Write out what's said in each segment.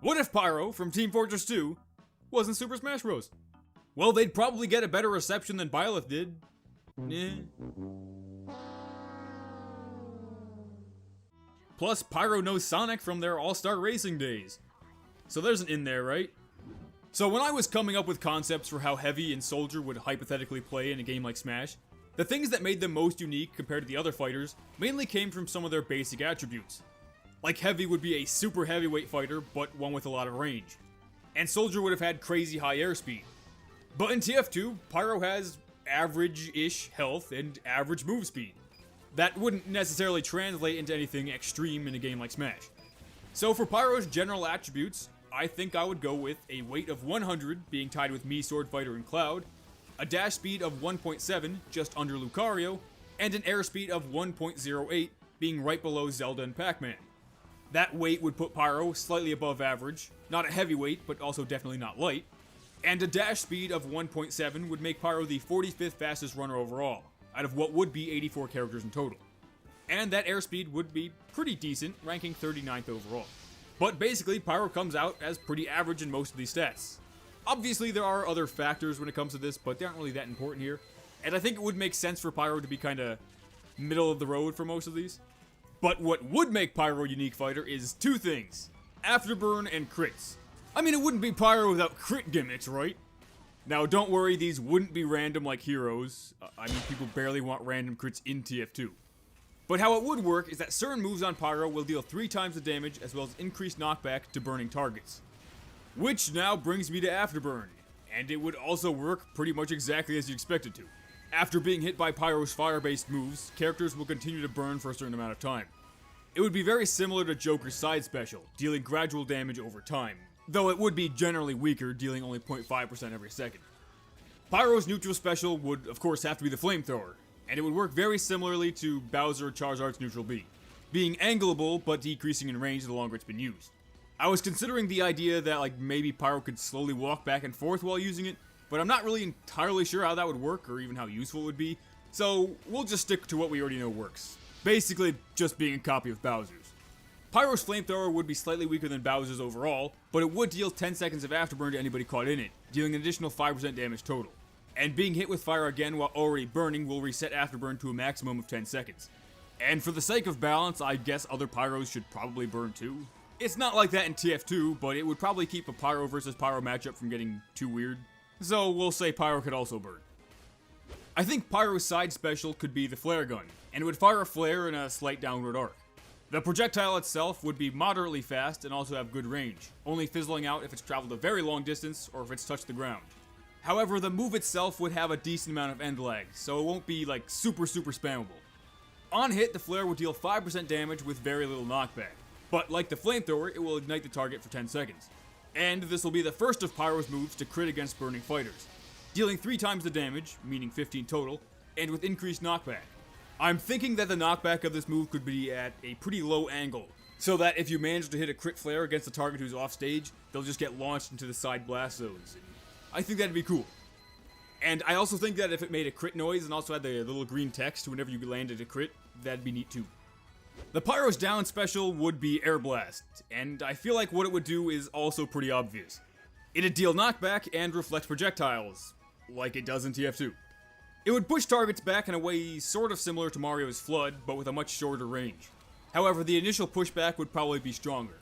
What if Pyro from Team Fortress 2 wasn't Super Smash Bros? Well, they'd probably get a better reception than Byleth did. Plus, Pyro knows Sonic from their All-Star Racing days. So there's an in there, right? So when I was coming up with concepts for how Heavy and Soldier would hypothetically play in a game like Smash, the things that made them most unique compared to the other fighters mainly came from some of their basic attributes. Like Heavy would be a super heavyweight fighter, but one with a lot of range. And Soldier would have had crazy high airspeed. But in TF2, Pyro has average-ish health and average move speed. That wouldn't necessarily translate into anything extreme in a game like Smash. So for Pyro's general attributes, I think I would go with a weight of 100 being tied with Mii Sword Fighter and Cloud, a dash speed of 1.7 just under Lucario, and an airspeed of 1.08 being right below Zelda and Pac-Man. That weight would put Pyro slightly above average, not a heavyweight but also definitely not light, and a dash speed of 1.7 would make Pyro the 45th fastest runner overall, out of what would be 84 characters in total. And that airspeed would be pretty decent, ranking 39th overall. But basically, Pyro comes out as pretty average in most of these stats. Obviously, there are other factors when it comes to this, but they aren't really that important here. And I think it would make sense for Pyro to be kinda middle of the road for most of these. But what would make Pyro a unique fighter is two things: Afterburn and crits. I mean, it wouldn't be Pyro without crit gimmicks, right? Now, don't worry, these wouldn't be random like Heroes. I mean, people barely want random crits in TF2. But how it would work is that certain moves on Pyro will deal 3 times the damage as well as increased knockback to burning targets. Which now brings me to Afterburn, and it would also work pretty much exactly as you expect it to. After being hit by Pyro's fire-based moves, characters will continue to burn for a certain amount of time. It would be very similar to Joker's side special, dealing gradual damage over time, though it would be generally weaker, dealing only 0.5% every second. Pyro's neutral special would of course have to be the Flamethrower, and it would work very similarly to Bowser Charizard's neutral B, being angleable but decreasing in range the longer it's been used. I was considering the idea that like maybe Pyro could slowly walk back and forth while using it, but I'm not really entirely sure how that would work or even how useful it would be, so we'll just stick to what we already know works. Basically, just being a copy of Bowser's. Pyro's Flamethrower would be slightly weaker than Bowser's overall, but it would deal 10 seconds of Afterburn to anybody caught in it, dealing an additional 5% damage total. And being hit with fire again while already burning will reset Afterburn to a maximum of 10 seconds. And for the sake of balance, I guess other Pyros should probably burn too. It's not like that in TF2, but it would probably keep a Pyro versus Pyro matchup from getting too weird. So we'll say Pyro could also burn. I think Pyro's side special could be the Flare Gun, and it would fire a flare in a slight downward arc. The projectile itself would be moderately fast and also have good range, only fizzling out if it's traveled a very long distance or if it's touched the ground. However, the move itself would have a decent amount of end lag, so it won't be like super spammable. On hit, the flare would deal 5% damage with very little knockback, but like the Flamethrower, it will ignite the target for 10 seconds. And this will be the first of Pyro's moves to crit against burning fighters, dealing 3 times the damage, meaning 15 total, and with increased knockback. I'm thinking that the knockback of this move could be at a pretty low angle, so that if you manage to hit a crit flare against a target who's off stage, they'll just get launched into the side blast zones. I think that'd be cool. And I also think that if it made a crit noise and also had the little green text whenever you landed a crit, that'd be neat too. The Pyro's down special would be Air Blast, and I feel like what it would do is also pretty obvious. It'd deal knockback and reflect projectiles, like it does in TF2. It would push targets back in a way sort of similar to Mario's Flood, but with a much shorter range. However, the initial pushback would probably be stronger.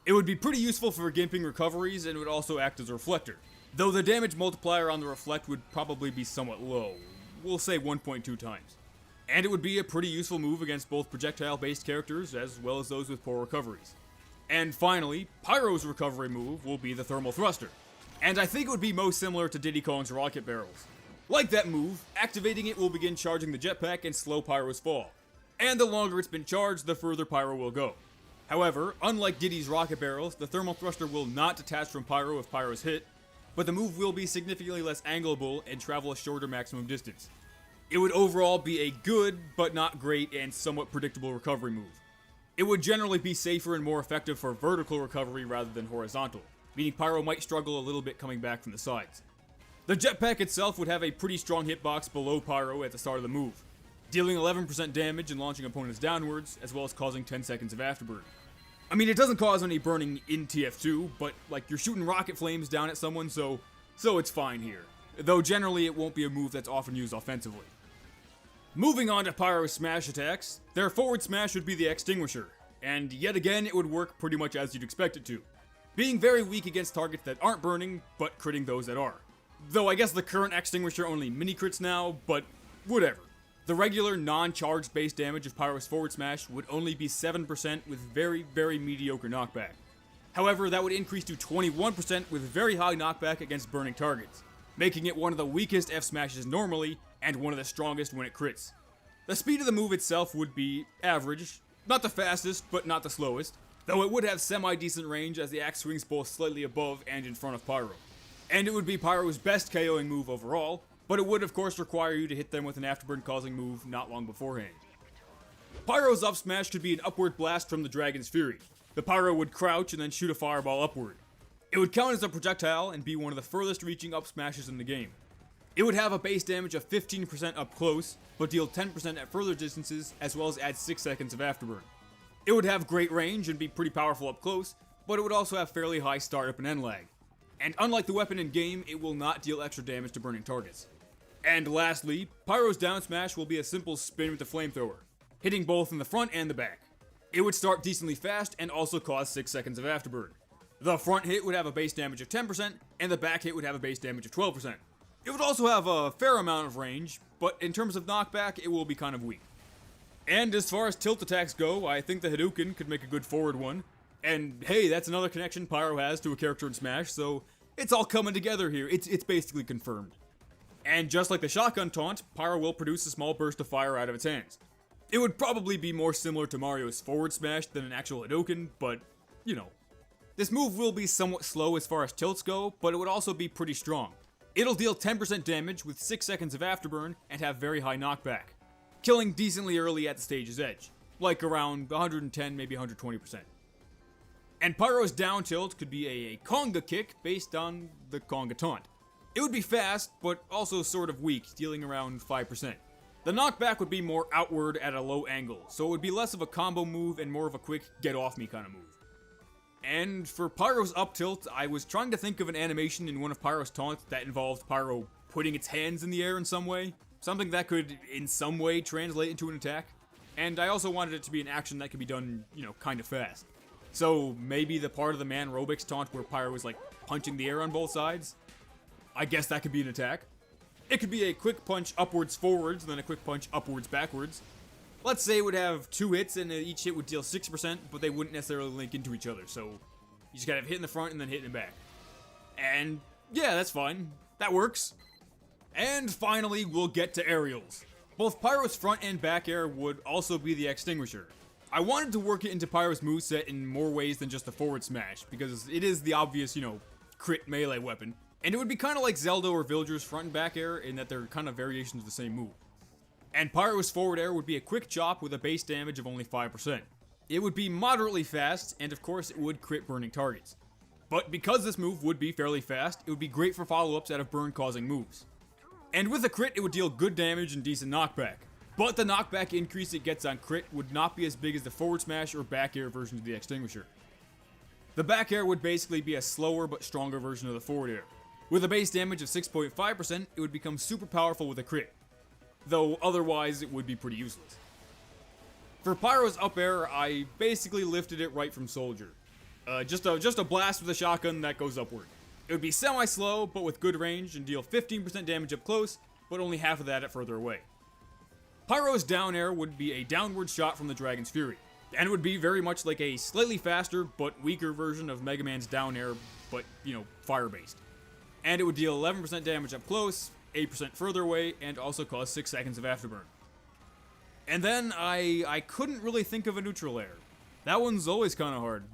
It would be pretty useful for gimping recoveries and would also act as a reflector, though the damage multiplier on the reflect would probably be somewhat low, we'll say 1.2 times. And it would be a pretty useful move against both projectile-based characters as well as those with poor recoveries. And finally, Pyro's recovery move will be the Thermal Thruster, and I think it would be most similar to Diddy Kong's Rocket Barrels. Like that move, activating it will begin charging the jetpack and slow Pyro's fall, and the longer it's been charged, the further Pyro will go. However, unlike Diddy's Rocket Barrels, the Thermal Thruster will not detach from Pyro if Pyro's hit, but the move will be significantly less angleable and travel a shorter maximum distance. It would overall be a good, but not great, and somewhat predictable recovery move. It would generally be safer and more effective for vertical recovery rather than horizontal, meaning Pyro might struggle a little bit coming back from the sides. The jetpack itself would have a pretty strong hitbox below Pyro at the start of the move, dealing 11% damage and launching opponents downwards, as well as causing 10 seconds of Afterburn. I mean, it doesn't cause any burning in TF2, but like you're shooting rocket flames down at someone, so it's fine here. Though generally it won't be a move that's often used offensively. Moving on to Pyro's smash attacks, their forward smash would be the Extinguisher, and yet again it would work pretty much as you'd expect it to, being very weak against targets that aren't burning, but critting those that are. Though I guess the current Extinguisher only mini crits now, but whatever. The regular non-charged base damage of Pyro's forward smash would only be 7% with very, very mediocre knockback. However, that would increase to 21% with very high knockback against burning targets, making it one of the weakest F smashes normally, and one of the strongest when it crits. The speed of the move itself would be average, not the fastest, but not the slowest, though it would have semi-decent range as the axe swings both slightly above and in front of Pyro. And it would be Pyro's best KOing move overall, but it would of course require you to hit them with an Afterburn causing move not long beforehand. Pyro's up smash could be an upward blast from the Dragon's Fury. The Pyro would crouch and then shoot a fireball upward. It would count as a projectile and be one of the furthest reaching up smashes in the game. It would have a base damage of 15% up close, but deal 10% at further distances, as well as add 6 seconds of Afterburn. It would have great range and be pretty powerful up close, but it would also have fairly high startup and end lag. And unlike the weapon in game, it will not deal extra damage to burning targets. And lastly, Pyro's down smash will be a simple spin with the flamethrower, hitting both in the front and the back. It would start decently fast and also cause 6 seconds of Afterburn. The front hit would have a base damage of 10%, and the back hit would have a base damage of 12%. It would also have a fair amount of range, but in terms of knockback, it will be kind of weak. And as far as tilt attacks go, I think the Hadouken could make a good forward one. And hey, that's another connection Pyro has to a character in Smash, so it's all coming together here. It's basically confirmed. And just like the shotgun taunt, Pyro will produce a small burst of fire out of its hands. It would probably be more similar to Mario's forward smash than an actual Hadouken, but, you know. This move will be somewhat slow as far as tilts go, but it would also be pretty strong. It'll deal 10% damage with 6 seconds of Afterburn and have very high knockback, killing decently early at the stage's edge, like around 110, maybe 120%. And Pyro's down tilt could be a conga kick based on the conga taunt. It would be fast, but also sort of weak, dealing around 5%. The knockback would be more outward at a low angle, so it would be less of a combo move and more of a quick get-off-me kind of move. And for Pyro's up tilt, I was trying to think of an animation in one of Pyro's taunts that involved Pyro putting its hands in the air in some way. Something that could, in some way, translate into an attack. And I also wanted it to be an action that could be done, you know, kind of fast. So maybe the part of the Man Robix taunt where Pyro is like punching the air on both sides? I guess that could be an attack. It could be a quick punch upwards forwards, then a quick punch upwards backwards. Let's say it would have 2 hits and each hit would deal 6%, but they wouldn't necessarily link into each other, so you just gotta have hit in the front and then hit in the back. And yeah, that's fine. That works. And finally, we'll get to aerials. Both Pyro's front and back air would also be the Extinguisher. I wanted to work it into Pyro's moveset in more ways than just the forward smash, because it is the obvious, you know, crit melee weapon. And it would be kind of like Zelda or Villager's front and back air in that they're kind of variations of the same move. And Pyro's forward air would be a quick chop with a base damage of only 5%. It would be moderately fast, and of course it would crit burning targets. But because this move would be fairly fast, it would be great for follow-ups out of burn-causing moves. And with a crit, it would deal good damage and decent knockback. But the knockback increase it gets on crit would not be as big as the forward smash or back air versions of the Extinguisher. The back air would basically be a slower but stronger version of the forward air. With a base damage of 6.5%, it would become super powerful with a crit, though otherwise it would be pretty useless. For Pyro's up air, I basically lifted it right from Soldier. Just a blast with a shotgun that goes upward. It would be semi-slow, but with good range, and deal 15% damage up close, but only half of that at further away. Pyro's down air would be a downward shot from the Dragon's Fury, and it would be very much like a slightly faster, but weaker version of Mega Man's down air, but, you know, fire-based. And it would deal 11% damage up close, 8% further away, and also cause 6 seconds of Afterburn. And then I couldn't really think of a neutral air. That one's always kind of hard.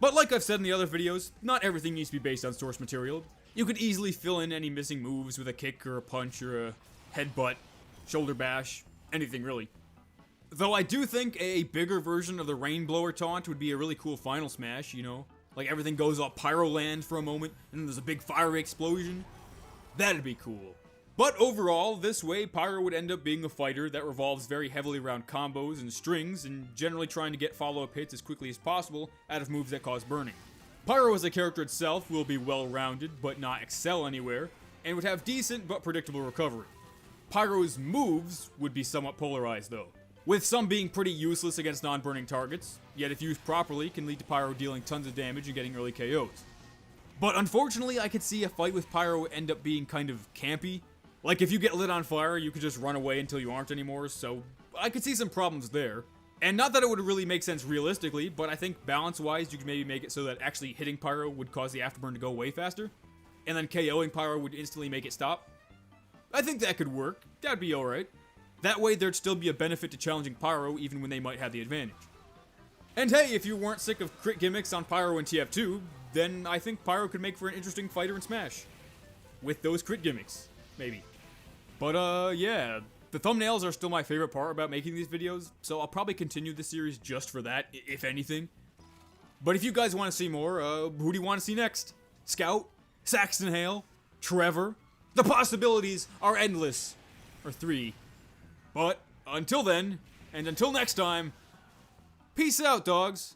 But like I've said in the other videos, not everything needs to be based on source material. You could easily fill in any missing moves with a kick or a punch or a headbutt, shoulder bash, anything really. Though I do think a bigger version of the Rainblower taunt would be a really cool final smash, you know? Like everything goes all Pyro land for a moment, and then there's a big fiery explosion. That'd be cool. But overall, this way, Pyro would end up being a fighter that revolves very heavily around combos and strings, and generally trying to get follow-up hits as quickly as possible out of moves that cause burning. Pyro as a character itself will be well-rounded, but not excel anywhere, and would have decent but predictable recovery. Pyro's moves would be somewhat polarized though, with some being pretty useless against non-burning targets, yet if used properly can lead to Pyro dealing tons of damage and getting early KOs. But unfortunately, I could see a fight with Pyro end up being kind of campy. Like if you get lit on fire, you could just run away until you aren't anymore, so I could see some problems there. And not that it would really make sense realistically, but I think balance-wise you could maybe make it so that actually hitting Pyro would cause the Afterburn to go way faster, and then KOing Pyro would instantly make it stop. I think that could work. That'd be alright. That way there'd still be a benefit to challenging Pyro even when they might have the advantage. And hey, if you weren't sick of crit gimmicks on Pyro in TF2, then I think Pyro could make for an interesting fighter in Smash. With those crit gimmicks. Maybe. But yeah, the thumbnails are still my favorite part about making these videos, so I'll probably continue this series just for that, if anything. But if you guys want to see more, who do you want to see next? Scout? Saxton Hale? Trevor? The possibilities are endless. Or 3. But until then, and until next time, peace out, dogs.